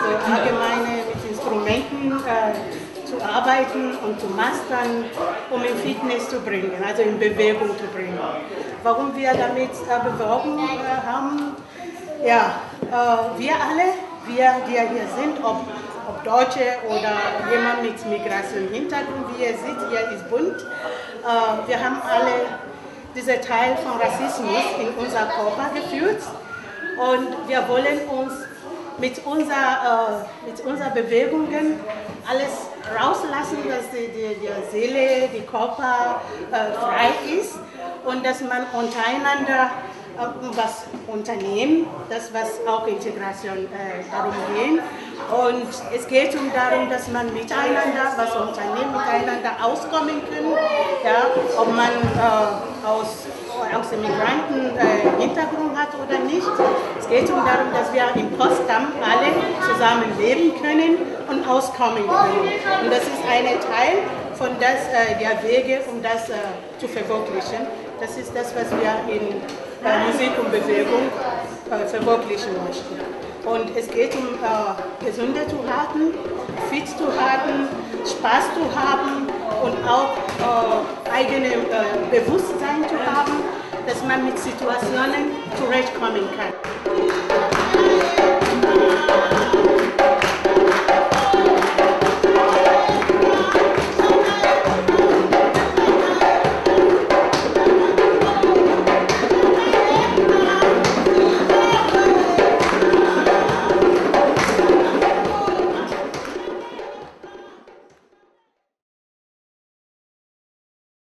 so allgemeine mit Instrumenten zu arbeiten und zu mastern, um in Fitness zu bringen, also in Bewegung zu bringen. Warum wir damit beworben haben, ja, wir alle, wir, die hier sind, ob Deutsche oder jemand mit Migrationshintergrund, wie ihr seht, hier ist bunt, wir haben alle diesen Teil von Rassismus in unser Körper geführt und wir wollen uns mit unserer Bewegungen alles rauslassen, dass die Seele, die Körper frei ist und dass man untereinander was unternehmen, das was auch Integration darum geht. Und es geht darum, dass man miteinander was unternehmen, miteinander auskommen kann, ja, ob man aus dem Migranten-Hintergrund hat oder nicht. Es geht darum, dass wir in Potsdam alle zusammen leben können und auskommen können. Und das ist ein Teil von der Wege, um das zu verwirklichen. Das ist das, was wir in Musik und Bewegung verwirklichen möchten. Und es geht Gesunde zu halten, fit zu halten, Spaß zu haben und auch eigene Bewusstsein zu haben, dass man mit Situationen zurechtkommen kann.